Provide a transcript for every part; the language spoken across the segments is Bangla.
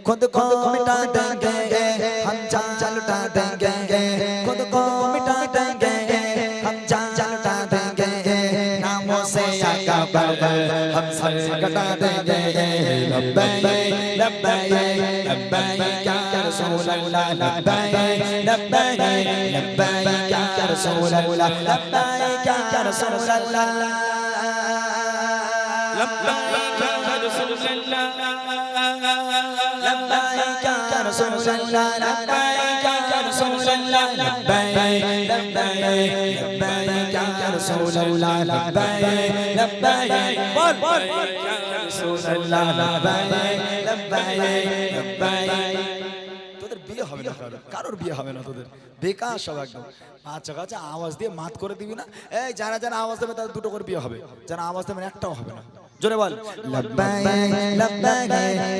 खुद को मिटा देंगे हम जान लुटा देंगे खुद को मिटा देंगे हम जान लुटा देंगे नामों से आका बाबा हम सर कटा देंगे लब्बैक लब्बैक लब्बैक या रसूल अल्लाह लब्बैक लब्बैक लब्बैक या रसूल अल्लाह लब्बैक या रसूल अल्लाह लब्बैक या रसूल अल्लाह लब्बैक या रसूल अल्लाह लब्बैक या रसूल अल्लाह लब्बैक लब्बैक लब्बैक या रसूल अल्लाह लब्बैक लब्बैक बोल या रसूल अल्लाह लब्बैक लब्बैक लब्बैक তোদের বিয়ে হবে না কারোর বিয়ে হবে না তোদের বেকার সব একদম আচ্ছা কাছে আওয়াজ দিয়ে মাত করে দিবি না এই যারা যারা আওয়াজ দেবে তাদের দুটো করে বিয়ে হবে যারা আওয়াজ দেবে একটাও হবে না জোরে বল লব্বাইক লব্বাইক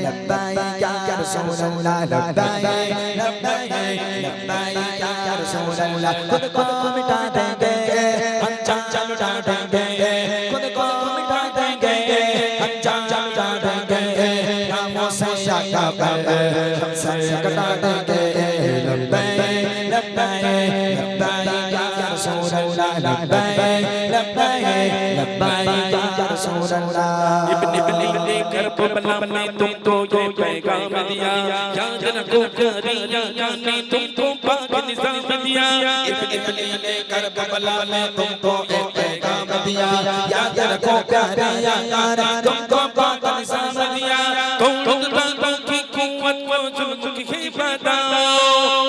লব্বাইক ইয়া রাসূলুল্লাহ লব্বাইক লব্বাইক লব্বাইক ইয়া রাসূলুল্লাহ खुद को मिटा देंगे हम जान लुटा देंगे खुद को मिटा देंगे हम जान लुटा देंगे नामों से आका बाबा हम सर कटा देंगे लब्बाइक लब्बाइक लब्बाइक या रसूलल्लाह लब्बाइक लब्बाइक लब्बाइक या रसूलल्लाह इब्ने करबला में तुमको ये पैगाम दिया याद रखो करिया ने तुमको पाक निजाम दिया इब्ने करबला में तुमको एक पैगाम दिया याद रखो प्यारिया यार तुमको पाक निजाम दिया कौन बातों की कुव्वत वो जुल्म की बताओ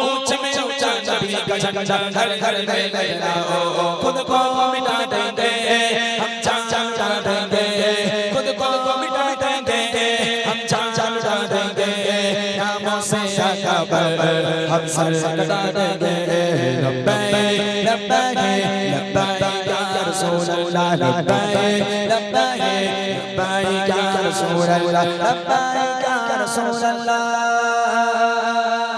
ऊंच में ऊंचा नबी का झंडा घर घर में लहराओ खुद को मिटा देंगे हम जान लुटा देंगे खुद को मिटा देंगे हम जान लुटा देंगे नामों से आका बाबा हम सर कटा देंगे लब्बैक लब्बैक लब्बैक या रसूलल्लाह लब्बैक लब्बैक लब्बैक या रसूलल्लाह लब्बैक या रसूलल्लाह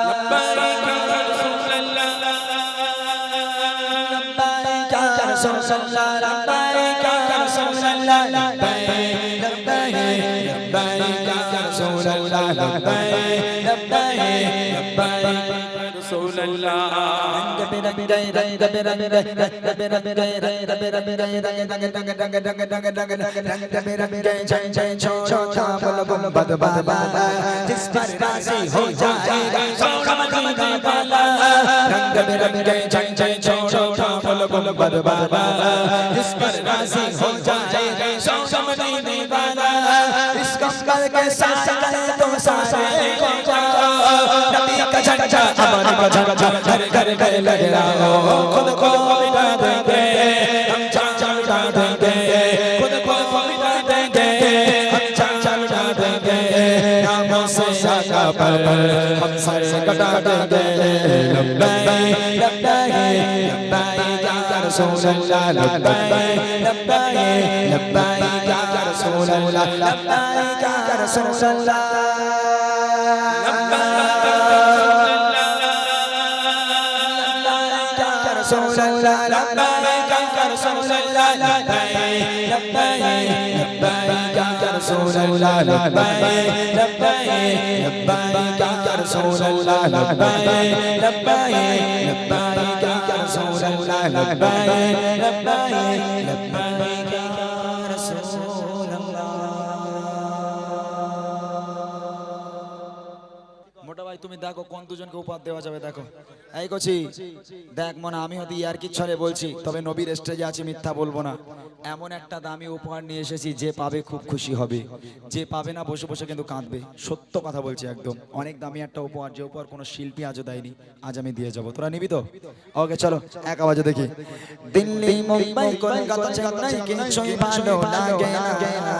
लब्बैक या रसूलल्लाह लब्बैक या रसूलल्लाह लब्बैक या रसूलल्लाह लब्बैक लब्बैक लब्बैक या रसूलल्लाह लब्बैक लब्बैक लब्बैक रसूलल्लाह जिस पर राजी हो जाएगा सोना मदीना वाला रंग बिरंगे झंडे छोड़ो बोल बोल बद बाबा जिस पर राजी हो जाएगा सोना मदीना वाला इस कमल के साथ गए तो सारे को जाओ नबी का झंडा हमारे का झंडा घर घर में लहराओ खुद को मिटा देंगे हम जान लुटा देंगे खुद को मिटा देंगे हम जान लुटा देंगे नामों से आका बाबा हम सर कटा देंगे लब्बैक लब्बैक लब्बैक या रसूलल्लाह लब्बैक लब्बैक लब्बैक या रसूलल्लाह लब्बैक या रसूलल्लाह रसूलल्लाह लब्बैक या रसूलल्लाह लब्बैक लब्बैक लब्बैक या रसूलल्लाह लब्बैक लब्बैक लब्बैक या रसूलल्लाह लब्बैक लब्बैक लब्बैक या रसूलल्लाह लब्बैक लब्बैक लब्बैक या रसूलल्लाह মোটা ভাই তুমি দেখো কোন দুজনকে উপহার দেওয়া যাবে দেখো এই কচি দেখ মনে আমি হয়তো ইয়ার কি ছড়ে বলছি তবে নবীর স্টেজে আছি মিথ্যা বলবো না এমন একটা দামি উপহার নিয়ে এসেছি যে পাবে খুব খুশি হবে যে পাবে না বসে বসে কিন্তু কাঁদবে সত্য কথা বলছি একদম অনেক দামি একটা উপহার যে উপহার কোনো শিল্পী আজও দেয়নি আজ আমি দিয়ে যাব তোরা নিবি তো ওকে চলো এক আওয়াজে দেখি দিল্লি মুম্বাই কলকাতা চেন্নাই কিছুই ভালো লাগে না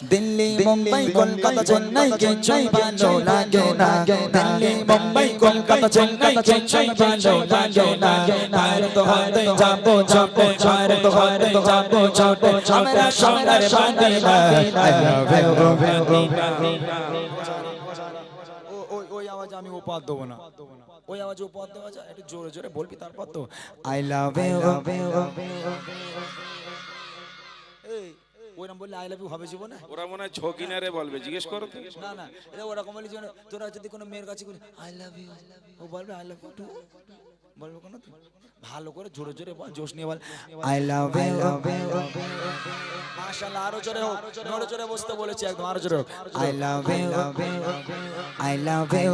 दिल्ली मुंबई कोलकाता चेन्नई के चई भालो लागे ना दिल्ली मुंबई कोलकाता चेन्नई के चई भालो लागे ना तार तो हाथे जाबो छोटे तार तो हाथे जाबो छोटे हमरा सोनार बांधीना आई लव यू ওই আওয়াজ আমি উপহার দেব না ওই আওয়াজ উপহার দেওয়া যায় একটু জোরে জোরে বলবি তারপর তো আই লাভ ইউ ওইরকম বললে আই লাভ ইউ হবে জীবনে? ওরা মনে হয় ছকিনারে বলবে, জিজ্ঞেস করো তো। না না, এটা ওরকম বলি জীবনে। তোরা যদি কোনো মেয়ের কাছে বলি আই লাভ ইউ, ও বলবে আই লাভ ইউ টু, বলবে কোনো? ভালো করে জোরে জোরে বল, জোশ নিয়ে বল আই লাভ ইউ। মাশাআল্লাহ, আরো জোরে হোক, জোরে জোরে বসতে বলেছি একদম, আরো জোরে হোক। I love you, I love you,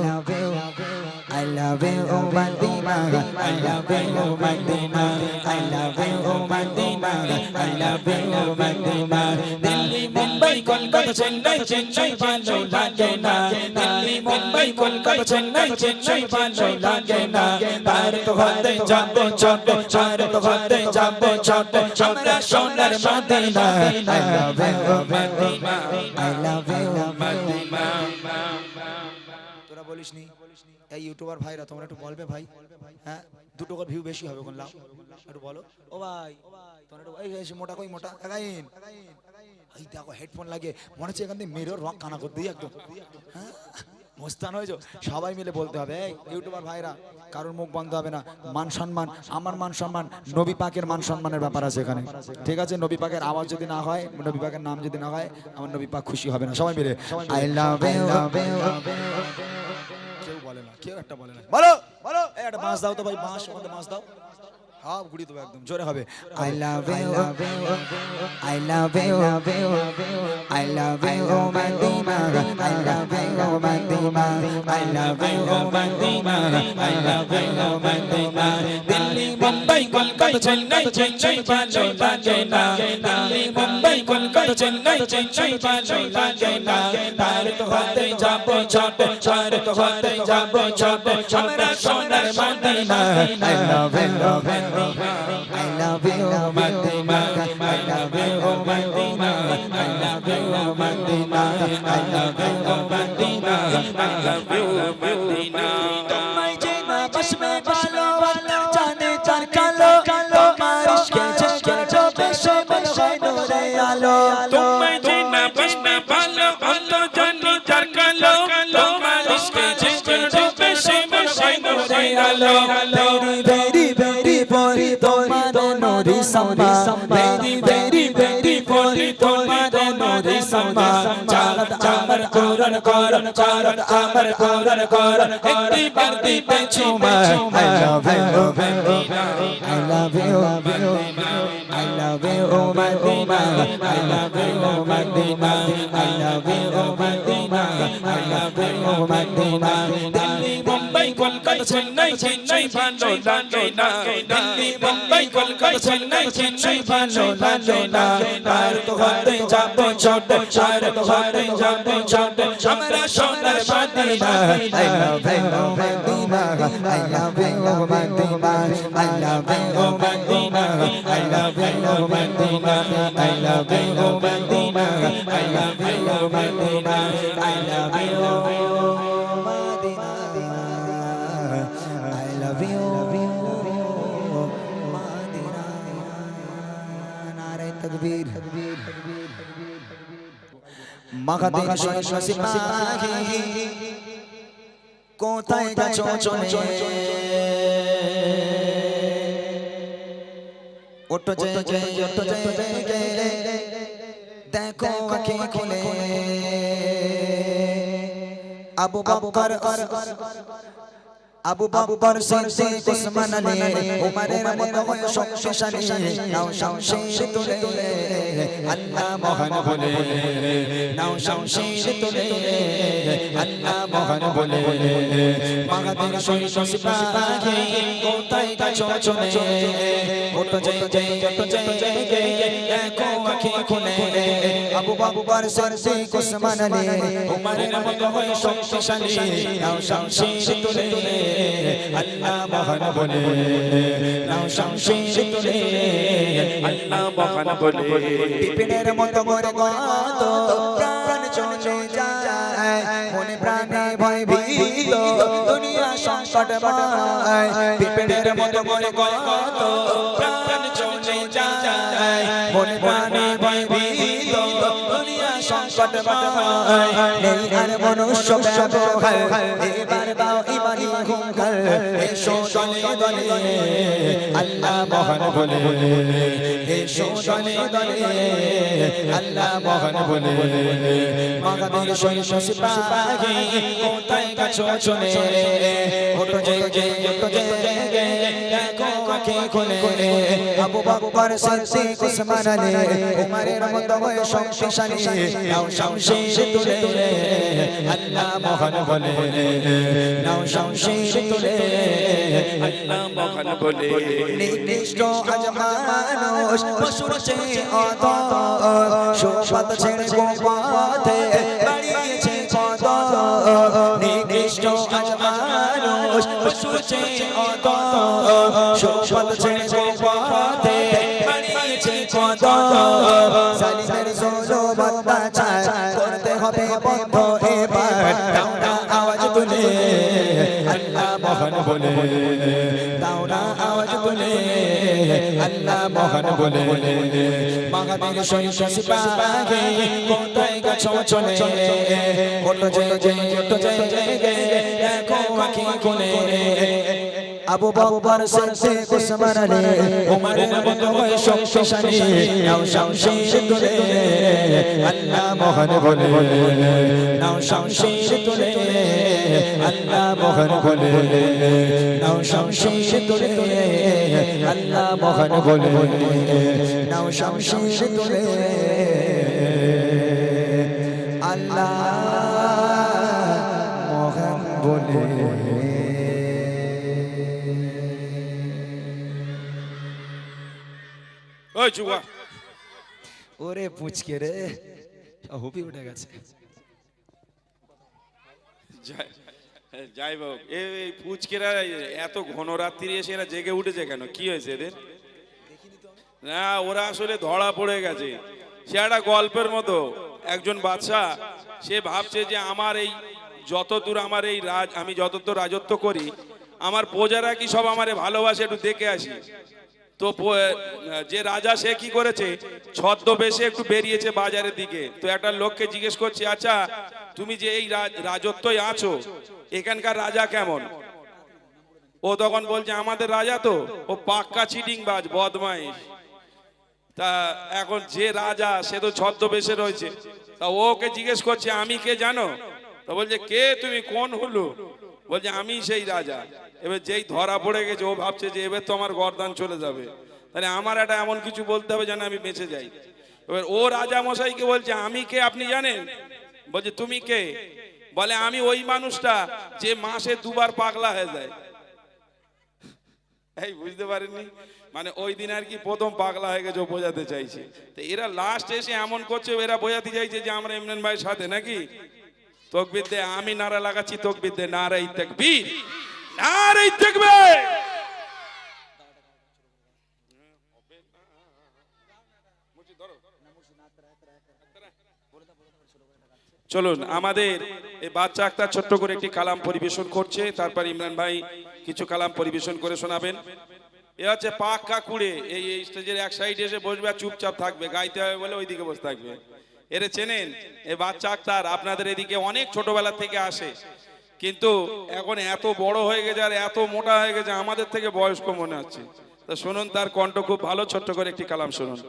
I love you ও মদিনা, আই লাভ ইউ ও মদিনা, আই লাভ ইউ ও মদিনা, আই লাভ ইউ ও মদিনা। দিল্লি মুম্বাই কলকাতা চেন্নাই, চেন্নাই ভালো লাগে না, দিল্লি মুম্বাই কলকাতা চেন্নাই, চেন্নাই ভালো লাগে না। ভারত হতে যাবো ছোট, ভারত হতে যাবো ছোট, আমরা সোনার মদিনা। আই লাভ ইউ ও মদিনা, আই লাভ ইউ ও মদিনা। তোরা বলিস নি? এই ইউটিউবার ভাইরা তোমরা একটু বলবে ভাই, হ্যাঁ 2 টাকার ভিউ বেশি হবে কোন লাভ, একটু বলো ও ভাই। তোমরা একটু এই মোটা কই মোটা এগাইন, এই দেখো হেডফোন লাগে, মনে হচ্ছে এখান থেকে মেরোর রক কানা করে দিই একদম, হ্যাঁ মস্তান হয়েছো। সবাই মিলে বলতে হবে, এই ইউটিউবার ভাইরা কারোর মুখ বন্ধ হবে না। মান সম্মান, আমার মান সম্মান, নবী পাকের মান সম্মানের ব্যাপার আছে এখানে, ঠিক আছে? নবী পাকের আওয়াজ যদি না হয়, নবী পাকের নাম যদি না হয়, আমার নবী পাক খুশি হবে না। সবাই মিলে আই লাভ ইউ। কেউ বলে না, কেউ একটা বলে না, বলো বলো। এই একটা বাঁশ দাও তো ভাই, বাঁশ, ওখানে বাঁশ দাও, হাফ গুড়ি দেবো একদম জোরে হবে। I love you, I love you, I love you ও মদিনা, আই লাভ ইউ ও মদিনা, আই লাভ ইউ ও মদিনা, আই লাভ ইউ ও মদিনা। দিল্লি মুম্বাই কলকাতা চেন্নাই, চেন্নাই ভালো লাগে না, দিল্লি মুম্বাই কলকাতা চেন্নাই, চেন্নাই ভালো লাগে না। ভারত হতে যাবো ছোট, ভারত হতে যাবো ছোট, আমরা সোনার Madina. I love you, I love you, Madina. I love you, Madina. I love you, Madina. I love you, Madina. I love you, Madina. तुम्हारी जीना बस में बालो, जाने चार कालो, तुम्हारी इश्क़ जिसके जो बेशे बन गए नूरे आलो। तुम्हारी जीना बस में बालो, अल्लाह जाने चार कालो, तुम्हारी इश्क़ जिसके जो बेशे बन गए नूरे आलो। Very, very, very, তোমাদের নূরি সম্মা, very, very, very, very, তোমাদের নূরি সম্মা। চাঁদ আমার কোরআন কোরআন, চাঁদ আমার কোরআন কোরআন, একবার দিতে চুমা। I love you, I love you, I love you, Madina. I love you, Madina. I love you, Madina. I love you, Madina. Delhi Mumbai Kolkata Chennai, Chennai ভালো লাগে না, দিল্লি মুম্বাই কলকাতা চেন্নাই, চেন্নাই ভালো লাগে না। ভারত হতে যাবো ছোট, ভারত হতে যাবো ছোট, আমরা সোনার Medina. I love you, Madina. I love you, Madina. I love you, Madina. I love you, Madina. I love you, Madina. I love you, Madina. I love you, Madina. I love you, Madina. নারে তাকবীর। মাগাদিন শোষী পাখি, কোথায় গেছো চলে? ওঠো জেগে, ওঠো জেগে, দেখো আঁখি খুলে। আবু বকর, আবু বকর সিদ্দিক উসমান আলী উমরের মতো হয়ে শক্তিশালী, নাও শামশির তুলে আল্লাহ মহান বলে, নাও শামশির তুলে আল্লাহ মহান বলে। মাগাদিন শোষী পাখি, কোথায় গেছো চলে? ওঠো জেগে, ওঠো জেগে, দেখো আঁখি খুলে। আবু বকর সিদ্দিক উসমান আলী উমরের মতো হয়ে শক্তিশালী, নাও শামশির তুলে আল্লাহ মহান বলে, নাও শামশির তুলে আল্লাহ মহান বলে। বিপিনের মতো করে কত প্রাণ চলে যায়, মনে প্রাণে ভয় ভীত, দুনিয়া সংকটময়। বিপিনের মতো করে কত প্রাণ চলে যায়, মনে প্রাণে ভয় ভীত, দুনিয়া সংকটময়। সংকট নেই আর মনুষ্য ব্যবহার এবার দাও ইমানি হুঙ্কার এসো দলে দলে আল্লাহ মহান বলে এসো দলে দলে আল্লাহ মহান বলে মাগাদের সৈন্য সিপাহী কোথায় গেছো চলে ওঠো জেগে ওঠো জেগে দেখো আঁখি খুলে আবু বকর সিদ্দিক উসমান আলী উমরের মতো হয়ে শক্তিশালী নাও শমশির তুলে আল্লাহ মহান বলে নাও শমশির তুলে আল্লাহ মহান বলে নিকৃষ্ট আজ মানুষ পশুর চেয়ে অধম সুপথ ছেড়ে গোপথে বাড়িয়েছে কদম নিকৃষ্ট আজ মানুষ পশুর চেয়ে অধম সুপথ ছেড়ে গোপথে বাড়িয়েছে কদম জালিমের জুলুম অত্যাচার করতে হবে বন্ধ এবার দাও না আওয়াজ তুলে আল্লাহ মহান বলে দাও না আওয়াজ তুলে আল্লাহ মহান বলে মাগাদের সৈন্য সিপাহী কোথায় গেছো চলে ওঠো জেগে ওঠো জেগে দেখো আঁখি খুলে আবু বকর সিদ্দিক উসমান আলী উমরের মতো হয়ে শক্তিশালী নাও শমশির তুলে আল্লাহ মহান বলে নাও শমশির তুলে আল্লাহ মহান বলে নাও শমশির তুলে আল্লাহ মহান বলে নাও শমশির তুলে আল্লাহ মহান বলে ওই চুপা ওরে পুচকে রে হুপি উঠে গেছে যাই হোক এই পুচকেরা এত ঘন রাত্রি এসে এরা জেগে উঠেছে কেন কি হয়েছে এদের না ওরা আসলে ধরা পড়ে গেছে সে একটা গল্পের মতো একজন বাদশা সে ভাবছে যে আমার এই যতদূর আমার এই আমি যতদূর রাজত্ব করি আমার প্রজারা কি সব আমারে ভালোবাসে একটু দেখে আসি তো যে রাজা সে কি করেছে ছদ্মবেশে একটু বেরিয়েছে বাজারের দিকে তো একটা লোককে জিজ্ঞেস করছে আচ্ছা তুমি যে এই রাজত্বই আছো এখানকার রাজা কেমন ও তখন বলছে আমাদের রাজা তো ও পাক্কা চিটিংবাজ বদমাইশ তা এখন যে রাজা সে তো ছদ্মবেশে রয়েছে তা ওকে জিজ্ঞেস করছে আমি কে জানো তো বলছে কে তুমি কোন হলো বলছে আমি সেই রাজা এবার যেই ধরা পড়ে গেছে ও ভাবছে যে এবার তো আমার গর্দান চলে যাবে তাহলে আমার একটা এমন কিছু বলতে হবে যেন আমি বেঁচে যাই এবার ও রাজা মশাইকে বলছে আমি কে আপনি জানেন বলছে তুমি কে বলে আমি ওই মানুষটা যে মাসে দুবার পাগলা হয়ে যায় এই বুঝতে পারেননি মানে ওই দিন আর কি প্রথম পাগলা হয়ে গেছে ও বোঝাতে চাইছে তো এরা লাস্ট এসে এমন করছে এরা বোঝাতে চাইছে যে আমরা ইমরান ভাইয়ের সাথে নাকি তকবীর দে আমি নারা লাগাচ্ছি তকবীর দে নারাই তাকবীর নারাই তাকবীর চলুন আমাদের এই বাচ্চা আক্তার ছোট্ট করে একটি কালাম পরিবেশন করছে তারপর ইমরান ভাই কিছু কালাম পরিবেশন করে শোনাবেন এ হচ্ছে পাক্কা কুড়ে এই স্টেজের এক সাইডে এসে বসবে আর চুপচাপ থাকবে গাইতে হবে বলে ওইদিকে বসে থাকবে এরে চেনেন এই বাচ্চা আক্তার আপনাদের এদিকে অনেক ছোটবেলা থেকে আসে কিন্তু এখন এত বড় হয়ে গেছে আর এত মোটা হয়ে গেছে আমাদের থেকে বয়স্ক মনে হচ্ছে তা শুনুন তার কণ্ঠ খুব ভালো ছোট্ট করে একটি কালাম শুনুন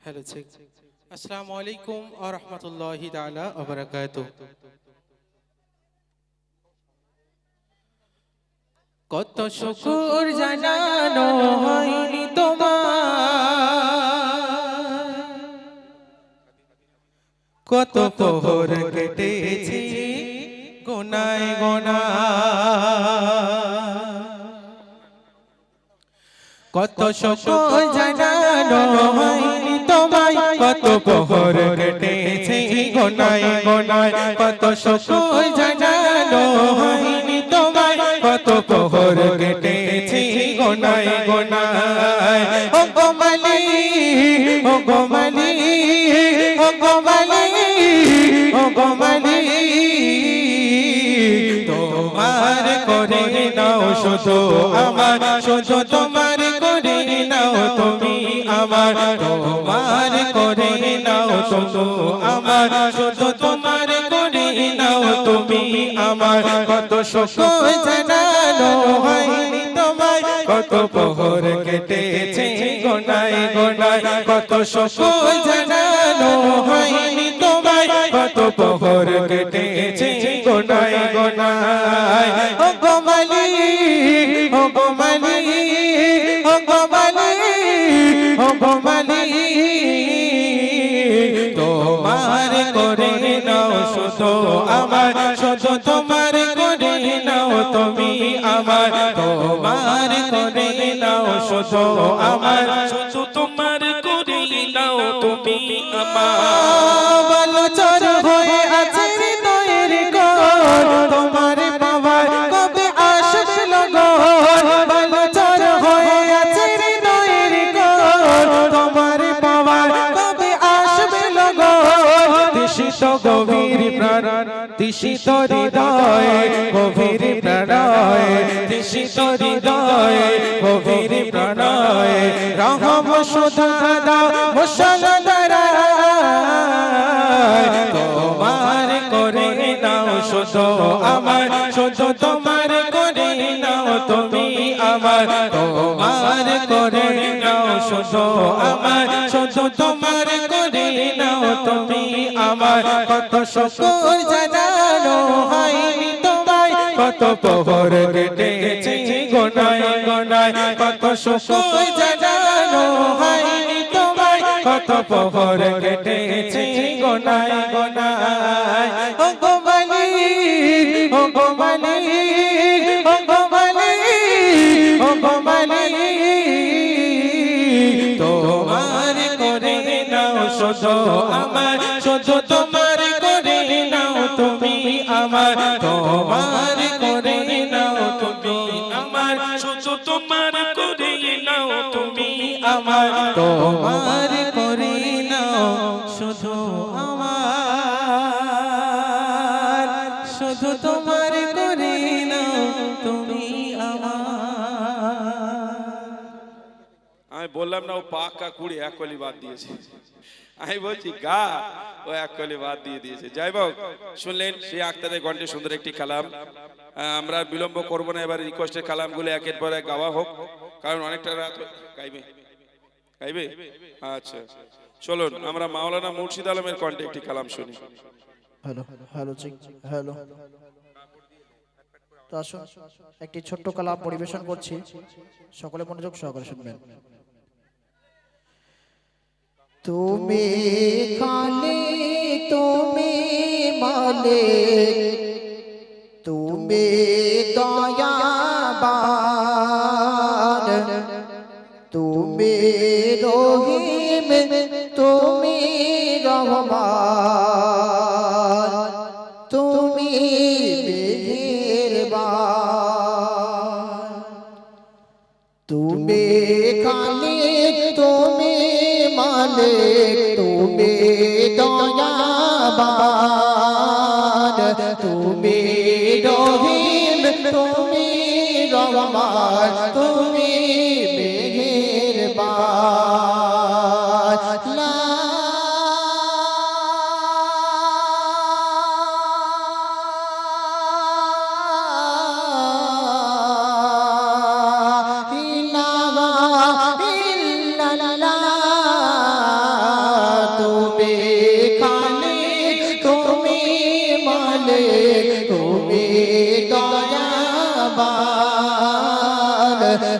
হ্যালো চেক আসসালামু আলাইকুম ওয়া রাহমাতুল্লাহি তাআলা ওয়া বারাকাতুহু কত শুকর জানানো হয়নি তোমার কত প্রহর কেটেছি গোনায় কত শুকর জানানো হয়নি তোমায় কত প্রহর কেটেছি গোনায় কত শুকর জানানো হয়নি তোমায় কত প্রহর কেটেছি গোনায় ও গোমালি ও গোমালি ও গোমালি ও গোমালি তোমার করে নাও শুধু আমার শুধু তোমার করে নাও তুমি আমার তোমার করে নাও শুধু আমার শুধু তোমার করে নাও তুমি আমার কত শুকর জানানো হয়নি তোমায় কত প্রহর কেটেছে গোনায় গোনায় কত শুকর জানানো হয়নি তোমায় কত প্রহর কেটেছে গোনায় গোনায় ও গোমালি ও গোমালি ও গোমালি ও গোমালি তোমার করে নাও শুধু আমার শুধু তোমার করে নাও তুমি আমার তোমার করে নাও শুধু আমার শুধু তোমার করে নাও তুমি আমার বলো চর হয়ে আছে হৃদয়ের ঘর তোমার পাওয়ার কবে আসবে লগন বলো চর হয়ে আছে হৃদয়ের ঘর তোমার পাওয়ার কবে আসবে লগন তৃষিত গভীর প্রাণ তৃষিত হৃদয়ে গভীর প্রাণয়ে তৃষিত হৃদয়ে গভীর প্রাণয়ে রহম সুধা দাও মুসলধারা তোমার করে নাও শুধু আমার শুধু তোমার করে নাও তুমি আমার তোমার করে নাও শুধু আমার শুধু তোমার করে নাও তুমি আমার কত শুকর জানানো হয়নি তোমায় কত প্রহর কেটেছে গোনায় গোনায় কত শুকর জানানো হয়নি তোমায় কত প্রহর কেটেছে গোনায় গোনায় ও গোমালি ও গোমালি ও গোমালি ও গোমালি তোমার করে নাও শুধু আমার শুধু তোমার করে নাও তুমি আমার তোমার করে নাও তুমি আমার শুধু তোমার করে নাও তুমি আমার তোমার করে নাও শুধু আমার শুধু তোমার করে নাও তুমি আমার আমি বললাম না ও পাক্কা কুড়ি এক কলি বাদ দিয়েছে আমি বলছি গা ও এক কলি বাদ দিয়ে দিয়েছে যাই হোক শুনলেন সেই আক্তারের কণ্ঠে সুন্দর একটি কালাম আমরা বিলম্ব করব না এবার রিকোয়েস্টের কালামগুলো একের পর এক গাওয়া হোক কারণ অনেকটা রাত গাইবে গাইবে আচ্ছা চলুন আমরা মাওলানা মুর্শিদ আলমের কণ্ঠে একটি কালাম শুনি হ্যালো হ্যালো হ্যালো তো আসুন একটি ছোট্ট কালাম পরিবেশন করছি সকলে মনোযোগ সহকারে শুনবেন তুমি খালিক তুমি মালিক তুমি দয়াবান তুমি রহিম তুমি রহমান তুমি মেহেরবান তুমি খালিক তুমি মালিক তুমি দয়াবান তুমি রহিম তুমি রহমান তুমি মেহেরবান লা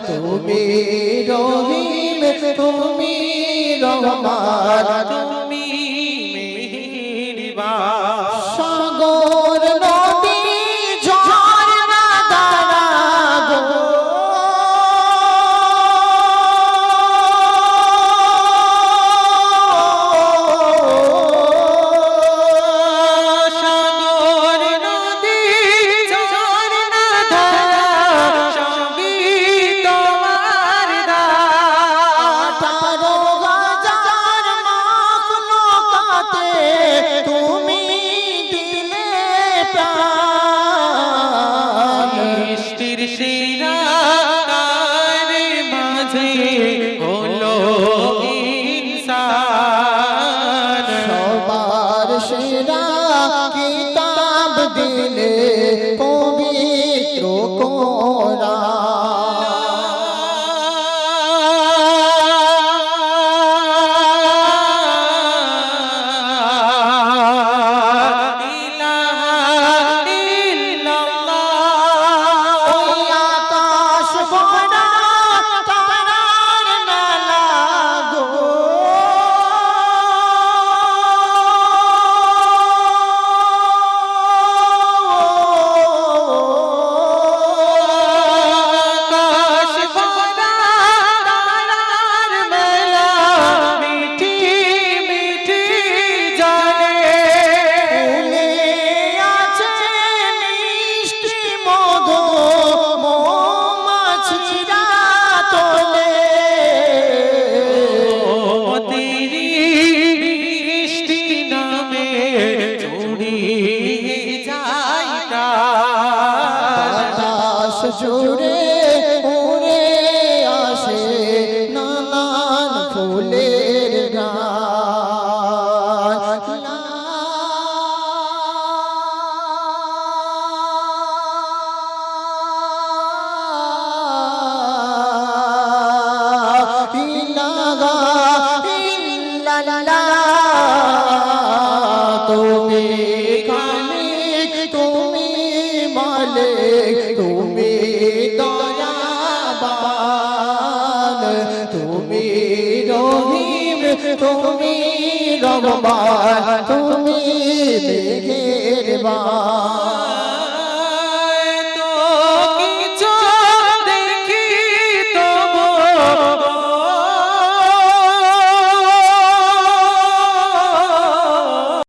তুমি রহিম তুমি রহমান তুমি মেহেরবান সাগর নদী ঝরনা ধারা গো সাগর নদী ঝরনা ধারা সবই তোমার দান 18,000 মাখ ফুলের গান তুমি খালিক তুমি মালিক তুমি দয়াবান তুমি রহিম তুমি রহমান তুমি মেহেরবান